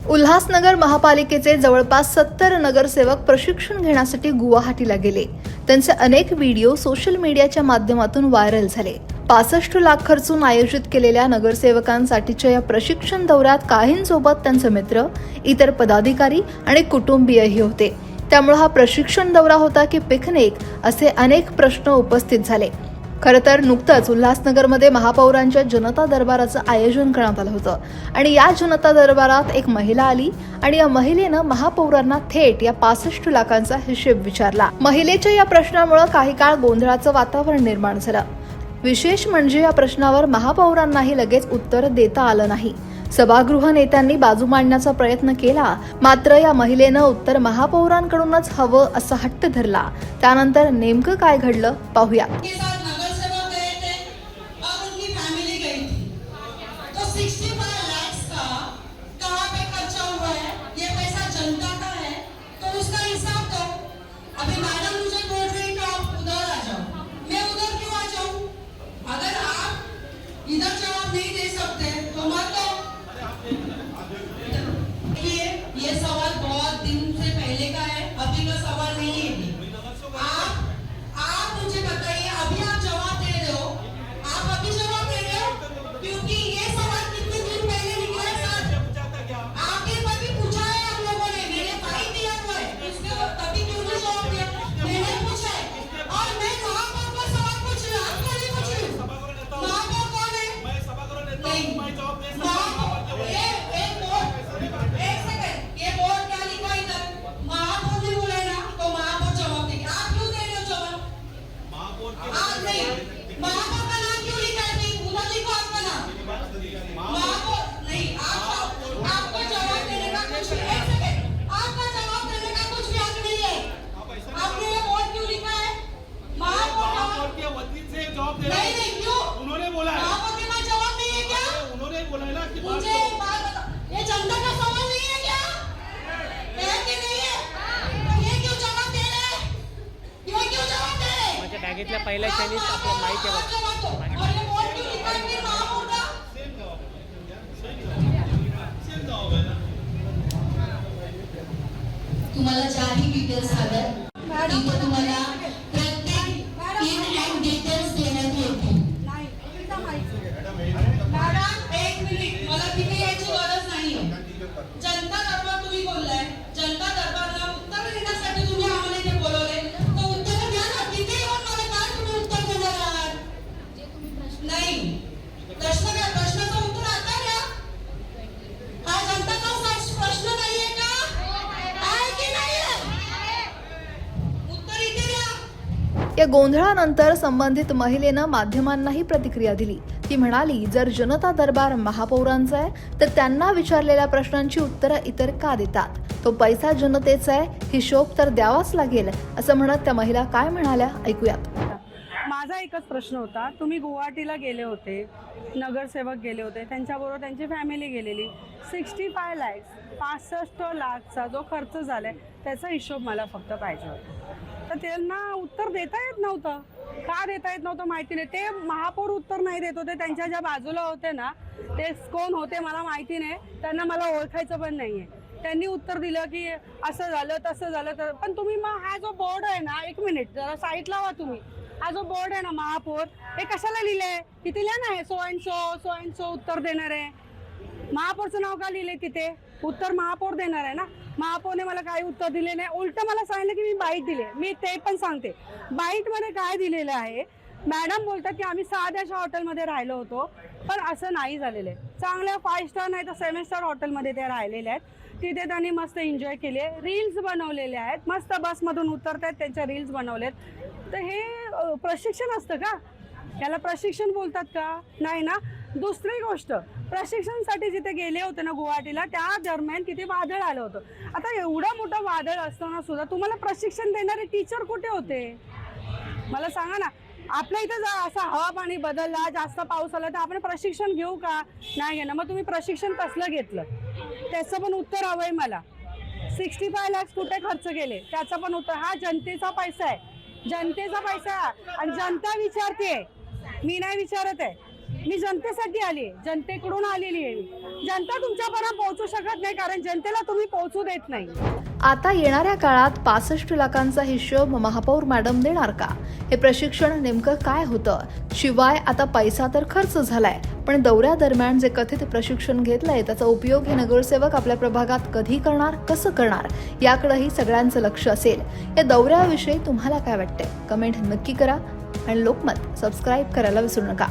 उल्हासनगर महापालिकेचे जवळपास 70 नगरसेवक प्रशिक्षण घेण्यासाठी गुवाहाटीला गेले। त्यांचे अनेक व्हिडिओ सोशल मीडियाच्या माध्यमातून व्हायरल झाले। 65 लाख खर्चून आयोजित केलेल्या नगरसेवकांसाठीच्या या प्रशिक्षण दौऱ्यात काहींसोबत त्यांचे मित्र, इतर पदाधिकारी आणि कुटुंबीयही होते। त्यामुळे हा प्रशिक्षण दौरा होता की पिकनिक असे अनेक प्रश्न उपस्थित झाले। खरं तर नुकतंच उल्हासनगरमध्ये महापौरांच्या जनता दरबाराचं आयोजन करण्यात आलं होतं आणि या जनता दरबारात एक महिला आली आणि या महिलेनं महापौरांना थेट या 65 लाखांचा हिशेब विचारला। महिलेच्या या प्रश्नामुळे काही काळ गोंधळाचं वातावरण निर्माण झालं। विशेष म्हणजे या प्रश्नावर महापौरांनाही लगेच उत्तर देता आलं नाही। सभागृह नेत्यांनी बाजू मांडण्याचा प्रयत्न केला, मात्र या महिलेनं उत्तर महापौरांकडूनच हवं असा हट्ट धरला। त्यानंतर नेमकं काय घडलं पाहूया। इधर जवाब नहीं दे सकते तो मत दो। ये सवाल बहुत दिन से पहले का है, अभी का सवाल नहीं है। आप मुझे बताइए, अभी आप जवाब दे रहे हो, आप अभी जवाब दे रहे हो क्योंकि ये सवाल कितने दिन पहले निकला है सर। आपके पर भी पूछा है हम लोगों ने, मैंने फाइल दिया हुआ है, इसके तभी क्यों नहीं जवाब दिया? मैंने पूछा है और मैं महापौर को सवाल पूछ रही हूँ, आपको नहीं पूछ रही हूँ। महापौर कौन है? ये बोर्ड क्या लिखा इधर? महापौर ने बोला है ना, तो महापौर जवाब देंगे। आप क्यों दे रहे हो जवाब? आप नहीं, महापौर का नाम क्यों लिखा है? नहीं, उधर लिखो आपका नाम। महापौर नहीं, आपको जवाब देने का कुछ भी, एक सेकंड, आपका जवाब देने का कुछ भी हक नहीं है। आपने ये बोर्ड क्यों लिखा है? महापौर के वतीन से जवाब दे नहीं नहीं, क्यों? उन्होंने बोला है। महापौर के पास जवाब नहीं है क्या? उन्होंने बोला है ना कि मुझे एक बात बताओ, ये जनता का सवाल नहीं है क्या? है कि नहीं है? तो ये क्यों जवाब दे रहे हैं? ये क्यों जवाब दे रहे हैं? माझ्या बॅगेतल्या पहिल्या क्षणीच आपलं माहिती आहे जवाब दो। और ये बोर्ड क्यों लिखा है फिर महापौर का? तुम्हाला ज्याही डिटेल्स हव्यात तिथे तुम्हाला प्रत्येक इन अँड डिटेल्स देण्यात येतील। मॅडम एक मिनिट, मला तिथे यायची गरज नाहीये। जनता दरबार तुम्ही बोललाय, जनता दरबारला उत्तर देण्यासाठी तुम्ही आम्हाला इथे बोलवले, तर उत्तर द्या ना। तिथे येऊन मला काय तुम्ही उत्तर देणार आहात? नाही, प्रश्नाचं उत्तर आता द्या। हा जनताचा प्रश्न नाहीये का? आहे की नाहीये? उत्तर इथे द्या। या गोंधळानंतर संबंधित महिलेनं माध्यमांनाही प्रतिक्रिया दिली। ती म्हणाली, जर जनता दरबार महापौरांचा आहे तर त्यांना विचारलेल्या प्रश्नांची उत्तरं इतर का देतात? तो पैसा जनतेचा आहे, हिशोब तर द्यावाच लागेल असं म्हणत त्या महिला काय म्हणाल्या ऐकूयात। माझा एकच प्रश्न होता, तुम्ही गुवाहाटीला गेले होते, नगरसेवक गेले होते, त्यांच्याबरोबर त्यांची फॅमिली गेलेली, 65 लाखचा जो खर्च झालाय त्याचा हिशोब मला फक्त पाहिजे होता। तर त्यांना उत्तर देता येत नव्हतं। का देता येत नव्हतं माहिती नाही। ते महापौर उत्तर नाही देत होते। त्यांच्या ज्या बाजूला होते ना, ते कोण होते मला माहिती नाही, त्यांना मला ओळखायचं पण नाहीये। त्यांनी उत्तर दिलं की असं झालं तसं झालं। तर पण तुम्ही मग हा जो बोर्ड आहे ना, एक मिनिट जरा साईड लावा तुम्ही। हा जो बोर्ड आहे ना महापौर, हे कशाला लिहिलंय? तिथे लिहा ना, हे सो अँड सो उत्तर देणार आहे। महापौरचं नाव का लिहिलंय तिथे? उत्तर महापौर देणार आहे ना। महापौरने मला काही उत्तर दिले नाही, उलट मला सांगितलं की मी बाईट दिले। मी ते पण सांगते, बाईट मध्ये काय दिलेलं आहे। मॅडम बोलतात की आम्ही साध्याशा हॉटेलमध्ये राहिलो होतो, पण असं नाही झालेलं आहे। चांगल्या 5 स्टार नाही तर 7 स्टार हॉटेलमध्ये ते राहिलेले आहेत। तिथे त्यांनी मस्त एन्जॉय केले, रील्स बनवलेले आहेत, मस्त बसमधून उतरतात त्यांच्या रील्स बनवलेत। तर हे प्रशिक्षण असतं का? याला प्रशिक्षण बोलतात का? नाही ना। दुसरी गोष्ट, प्रशिक्षणासाठी जिथे गेले होते ना गुवाहाटीला, त्या दरम्यान किती वादळ आलं होतं। आता एवढं मोठं वादळ असताना सुद्धा तुम्हाला प्रशिक्षण देणारे टीचर कुठे होते? मला सांगा ना। आपल्या इथे असा हवा पाणी बदलला, जास्त पाऊस आला तर आपण प्रशिक्षण घेऊ का? नाही घेणार। मग तुम्ही प्रशिक्षण कसलं घेतलं त्याचं पण उत्तर हवंय मला। 65 लाख कुठे खर्च केले त्याचं पण उत्तर। हा जनतेचा पैसा आहे, जनतेचा पैसा आणि जनता विचारते, मी नाही विचारत आहे। मी जनतेसाठी आली, जनतेकडून आलेली आहे। जनता तुमच्यापर्यंत पोहोचू शकत नाही, कारण जनतेला तुम्ही पोहोचू देत नाही. आता येणाऱ्या काळात 65 लाखांचा हिशोब महापौर मॅडम देणार का? हे प्रशिक्षण नेमकं काय होतं? शिवाय आता पैसा तर खर्च झालाय, पण दौऱ्यादरम्यान जे कथित प्रशिक्षण घेतलंय त्याचा उपयोग हे नगरसेवक आपल्या प्रभागात कधी करणार, कसं करणार, याकडेही सगळ्यांचं लक्ष असेल. या दौऱ्याविषयी तुम्हाला काय वाटतंय? कमेंट नक्की करा आणि लोकमत सबस्क्राईब करायला विसरू नका.